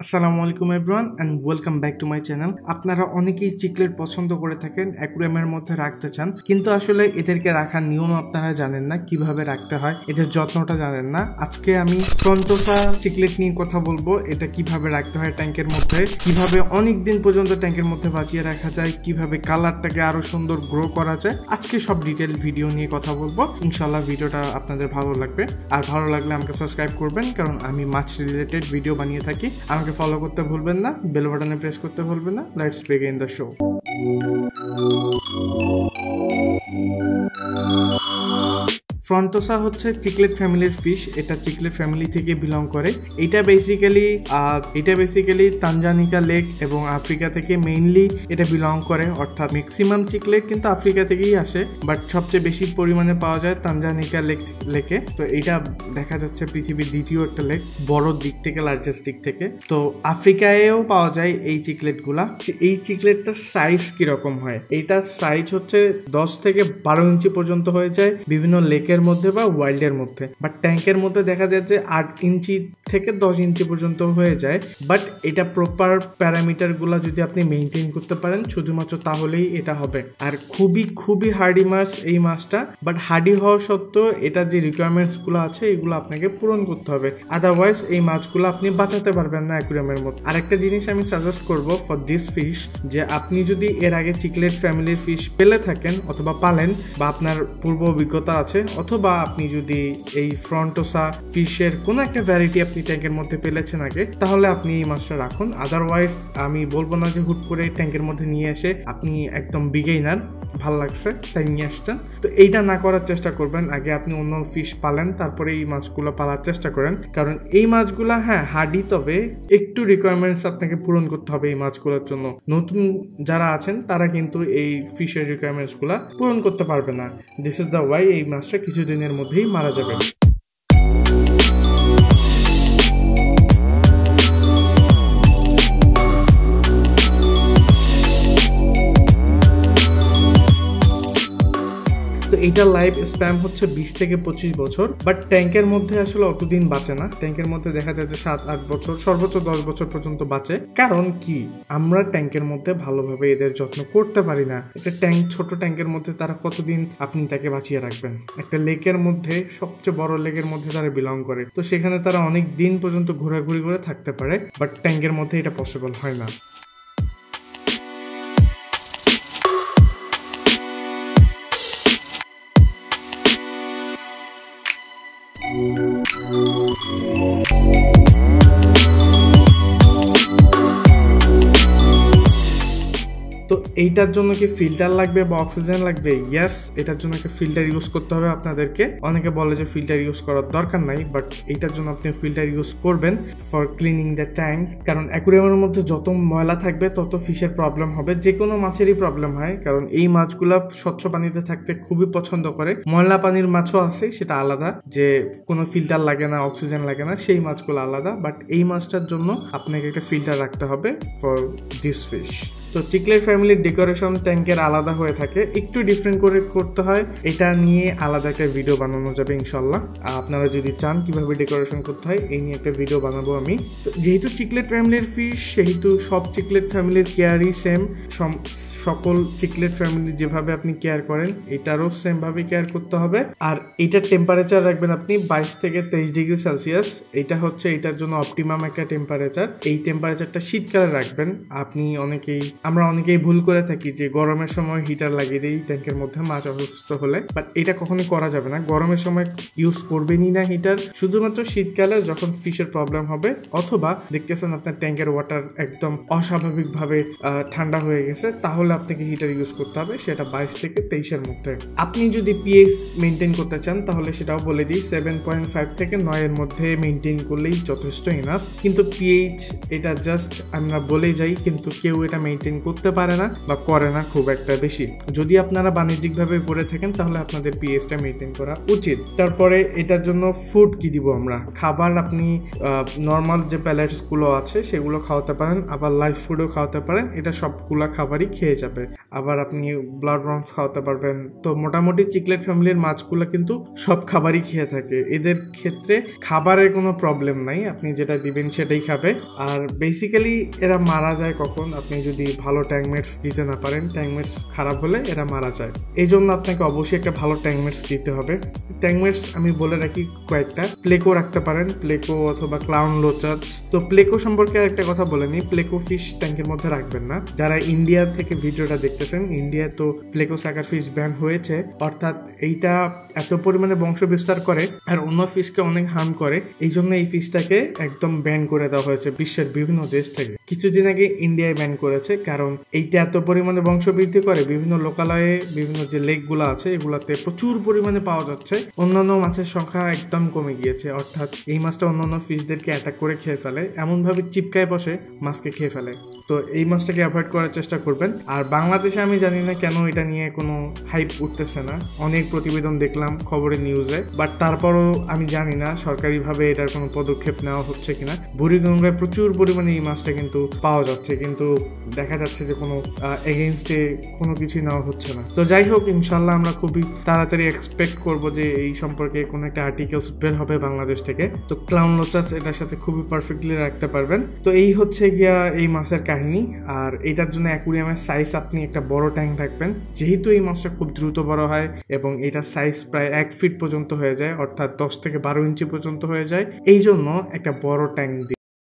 আসসালামু আলাইকুম everyone and welcome back to my channel. আপনারা অনেকেই চিকলেট পছন্দ করে থাকেন, অ্যাকুয়ারিয়ামের মধ্যে রাখতে চান, কিন্তু আসলে এদেরকে রাখার নিয়ম আপনারা জানেন না, কিভাবে রাখতে হয়, এদের যত্নটা জানেন না। আজকে আমি ফ্রন্টোসা চিকলেট নিয়ে কথা বলবো। এটা কিভাবে রাখতে হয় ট্যাঙ্কের মধ্যে, কিভাবে অনেক দিন পর্যন্ত ট্যাঙ্কের মধ্যে বাঁচিয়ে রাখা যায়, কিভাবে কালারটাকে আরো সুন্দর গ্রো করা যায়। আজকে সব ডিটেল ভিডিও নিয়ে কথা বলবো। ইনশাল্লাহ ভিডিওটা আপনাদের ভালো লাগবে, আর ভালো লাগলে আমাকে সাবস্ক্রাইব করবেন, কারণ আমি মাছ রিলেটেড ভিডিও বানিয়ে থাকি। আমাকে ফলো করতে ভুলবেন না, বেল বাটনে প্রেস করতে ভুলবেন না। Let's begin the show. Frontosa হচ্ছে চিকলেট ফ্যামিলির ফিশ। এটা চিকলেট ফ্যামিলি থেকে বিলং করে। এটা বেসিক্যালি তানজানিকা লেক এবং আফ্রিকা থেকে মেইনলি এটা বিলং করে, অর্থাৎ ম্যাক্সিমাম চিকলেট কিন্তু আফ্রিকা থেকেই আসে, বাট সবচেয়ে বেশি পরিমাণে পাওয়া যায় তানজানিকা লেকে। তো এটা দেখা যাচ্ছে পৃথিবীর দ্বিতীয় একটা লেক, বড় দিক থেকে, লার্জেস্ট দিক থেকে। তো আফ্রিকায়ও পাওয়া যায় এই চিকলেটগুলা। এই চিকলেটটার সাইজ কিরকম হয়, এইটার সাইজ হচ্ছে 10 থেকে 12 ইঞ্চি পর্যন্ত হয়ে যায় বিভিন্ন লেকের মধ্যে বা ওয়াইল্ডের মধ্যে। বাট ট্যাঙ্কের মধ্যে দেখা যায় যে 8 ইঞ্চি থেকে 10 ইঞ্চি পর্যন্ত হয়ে যায়। বাট এটা প্রপার প্যারামিটার গুলা যদি আপনি মেনটেন করতে পারেন শুধুমাত্র, তাহলেই এটা হবে। আর খুবই খুবই হার্ডি মাছ এই মাছটা, বাট হার্ডি হওয়া সত্ত্বেও এটা যে রিকোয়ারমেন্টস গুলো আছে এগুলো আপনাকে পূরণ করতে হবে, আদারওয়াইজ এই মাছগুলো আপনি বাঁচাতে পারবেন না অ্যাকুয়ারিয়ামের মধ্যে। আরেকটা জিনিস আমি সাজেস্ট করব ফর দিস ফিশ, যে আপনি যদি এর আগে চিকলেট ফ্যামিলির ফিশ পেলে থাকেন অথবা পালেন, বা আপনার পূর্ব অভিজ্ঞতা আছে, অথবা আপনি যদি এই ফ্রন্টোসা ফিশের কোনো একটা ভ্যারাইটি আপনি ট্যাঙ্কের মধ্যে পেলেছেন আগে, তাহলে আপনি এই মাছটা রাখুন। আদারওয়াইজ আমি বলবো না যে হুট করে ট্যাঙ্কের মধ্যে নিয়ে এসে আপনি একদম বিগিনার, ভাল লাগছে তাই নিয়ে আসছেন। তো এইটা না করার চেষ্টা করবেন। আগে আপনি অন্য ফিশ পালেন, তারপরে এই মাছগুলো পালার চেষ্টা করেন, কারণ এই মাছগুলা হার্ডি, তবে একটু রিকোয়ারমেন্টস আপনাকে পূরণ করতে হবে এই মাছগুলোর জন্য। নতুন যারা আছেন তারা কিন্তু এই ফিশের রিকোয়ারমেন্টস গুলা পূরণ করতে পারবে না। দিস ইজ দ্য ওয়াই এই মাছটা কিছুদিনের মধ্যেই মারা যাবে। এইটা লাইফ স্প্যান হচ্ছে 20 থেকে 25 বছর, বাট ট্যাঙ্কের মধ্যে আসলে অতদিন বাঁচে না। ট্যাঙ্কের মধ্যে দেখা যায় যে 7-8 বছর, সর্বোচ্চ 10 বছর পর্যন্ত বাঁচে। কারণ কি, আমরা ট্যাঙ্কের মধ্যে ভালোভাবে এদের যত্ন করতে পারি না। একটা ছোট ট্যাঙ্কের মধ্যে তারা কতদিন আপনি তাকে বাঁচিয়ে রাখবেন? একটা লেকের মধ্যে, সবচেয়ে বড় লেকের মধ্যে তারা বিলং করে, তো সেখানে তারা অনেক দিন পর্যন্ত ঘোরাঘুরি করে থাকতে পারে, বাট ট্যাঙ্কের মধ্যে এটা পসিবল হয় না। তো এইটার জন্য কি ফিল্টার লাগবে বা অক্সিজেন লাগবে? ইয়েস, এটার জন্য একটা ফিল্টার ইউজ করতে হবে আপনাদেরকে। অনেকে বলে যে ফিল্টার ইউজ করার দরকার নাই, বাট এইটার জন্য আপনি ফিল্টার ইউজ করবেন ফর ক্লিনিং দ্য ট্যাঙ্ক। কারণ অ্যাকুয়ারিয়ামের মধ্যে যত ময়লা থাকবে তত ফিশের প্রবলেম হবে, যে কোনো মাছেরই প্রবলেম হয়, কারণ এই মাছগুলা স্বচ্ছ পানিতে থাকতে খুবই পছন্দ করে। ময়লা পানির মাছও আছে, সেটা আলাদা, যে কোনো ফিল্টার লাগে না, অক্সিজেন লাগে না, সেই মাছগুলো আলাদা। বাট এই মাছটার জন্য আপনাকে একটা ফিল্টার রাখতে হবে ফর দিস ফিশ। তো চিকলেট ফ্যামিলির ডেকোরেশন ট্যাঙ্কের আলাদা হয়ে থাকে, একটু ডিফারেন্ট করে করতে হয়। এটা নিয়ে আলাদা একটা ভিডিও বানানো যাবে ইনশাল্লাহ। আপনারা যদি চান কিভাবে ডেকোরেশন করতে হয়, এই নিয়ে একটা ভিডিও বানাবো আমি। তো যেহেতু চিকলেট ফ্যামিলির ফিশ, সেহেতু সব চিকলেট ফ্যামিলির কেয়ারই সেম। সকল চিকলেট ফ্যামিলি যেভাবে আপনি কেয়ার করেন, এটারও সেম ভাবে কেয়ার করতে হবে। আর এটার টেম্পারেচার রাখবেন আপনি 22 থেকে 23 ডিগ্রি সেলসিয়াস। এটা হচ্ছে এটার জন্য অপটিমাম একটা টেম্পারেচার। এই টেম্পারেচারটা শীতকালে রাখবেন। আমরা অনেকেই ভুল করে থাকি যে গরমের সময় হিটার লাগিয়ে দিই ট্যাঙ্কের মধ্যে মাছ অসুস্থ হলে, বাট এটা কখনোই করা যাবে না। গরমের সময় ইউজ করবেনই না হিটার, শুধুমাত্র শীতকালে যখন ফিশের প্রবলেম হবে, অথবা দেখতেছেন আপনার ট্যাঙ্কের ওয়াটার একদম অস্বাভাবিকভাবে ঠান্ডা হয়ে গেছে, তাহলে আপনাকে হিটার ইউজ করতে হবে, সেটা 22 থেকে 23-এর মধ্যে। আপনি যদি পিএইচ মেনটেন করতে চান, তাহলে সেটাও বলে দিই, 7.5 থেকে 9-এর মধ্যে মেনটেন করলেই যথেষ্ট ইনাফ। কিন্তু পিএইচ এটা জাস্ট আমরা বলে যাই, কিন্তু কেউ এটা মেনটেন করতে পারে না, বা করে না খুব একটা বেশি। যদি আপনারা বাণিজ্যিকভাবে করে থাকেন তাহলে আপনাদের পিএইচটা মেনটেন করা উচিত। তারপরে এটার জন্য ফুড কি দিব আমরা, খাবার আপনি নর্মাল যে প্যালেটসগুলো আছে সেগুলো খাওয়াতে পারেন, আবার লাইভ ফুডও খাওয়াতে পারেন, এটা সবগুলা খাবারই খেয়ে যাবে। আবার আপনি ব্লাড রমস খাওয়াতে পারবেন। তো মোটামুটি চিকলেট ফ্যামিলির মাছগুলো কিন্তু সব খাবারই খেয়ে থাকে, এদের ক্ষেত্রে খাবারের কোনো প্রবলেম নাই, আপনি যেটা দিবেন সেটাই খাবে। আর বেসিক্যালি এরা মারা যায় কখন, আপনি যদি ভালো ট্যাঙ্কমেটস দিতে না পারেন, ট্যাঙ্কমেটস খারাপ হলে এরা মারা যায়। এই জন্য আপনাকে অবশ্যই একটা ভালো ট্যাঙ্কমেটস দিতে হবে। ট্যাঙ্কমেটস আমি বলে রাখি কয়েকটা, প্লেকো রাখতে পারেন, প্লেকো অথবা ক্লাউন লোচাস। তো প্লেকো সম্পর্কে একটা কথা বলে নিই, প্লেকো ফিশ ট্যাঙ্কের মধ্যে রাখবেন না। যারা ইন্ডিয়া থেকে ভিডিওটা দেখতেছেন, ইন্ডিয়ায় তো প্লেকো সাকার ফিশ ব্যান হয়েছে, অর্থাৎ এইটা এত পরিমাণে বংশ বিস্তার করে আর অন্য ফিশকে অনেক হার্ম করে, এই জন্য এই ফিশটাকে একদম ব্যান করে দেওয়া হয়েছে বিশ্বের বিভিন্ন দেশ থেকে। কিছুদিন আগে ইন্ডিয়ায় ব্যান করেছে, কারণ এইটা এত পরিমাণে বংশ বৃদ্ধি করে, বিভিন্ন লোকালয়ে বিভিন্ন যে লেকগুলো আছে এগুলাতে প্রচুর পরিমাণে পাওয়া যাচ্ছে, অন্যান্য মাছের সংখ্যা একদম কমে গিয়েছে। অর্থাৎ এই মাছটা অন্যান্য ফিশদেরকে অ্যাটাক করে খেয়ে ফেলে, এমনভাবে চিপকায় বসে মাছকে খেয়ে ফেলে। তো এই মাছটাকে অ্যাভয়েড করার চেষ্টা করবেন। আর বাংলাদেশে আমি জানি না কেন এটা নিয়ে কোনো হাইপ উঠতেছে না, অনেক প্রতিবেদন দেখলাম খবরের নিউজে, বাট তারপরও আমি জানি না সরকারিভাবে এটার কোনো পদক্ষেপ নেওয়া হচ্ছে কিনা। বুড়িগঙ্গায় প্রচুর পরিমাণে এই মাছটা কিন্তু পাওয়া যাচ্ছে, কিন্তু দেখা যাচ্ছে যে কোনো এগেইনস্টে কোনো কিছুই নেওয়া হচ্ছে না। তো যাই হোক, ইনশাল্লাহ আমরা খুবই তাড়াতাড়ি এক্সপেক্ট করবো যে এই সম্পর্কে কোনো একটা আর্টিকেলস বের হবে বাংলাদেশ থেকে। তো ক্লাউন লোচাস এটার সাথে খুবই পারফেক্টলি রাখতে পারবেন। তো এই হচ্ছে গিয়া এই মাছের কাহিনী। আর এটার জন্য অ্যাকুরিয়ামের সাইজ আপনি একটা বড় ট্যাঙ্ক রাখবেন, যেহেতু এই মাছটা খুব দ্রুত বড় হয় এবং এটার সাইজ প্রায় 1 ফিট পর্যন্ত হয়ে যায়, অর্থাৎ 10 থেকে 12 ইঞ্চি পর্যন্ত হয়ে যায়, এই জন্য একটা বড় ট্যাঙ্ক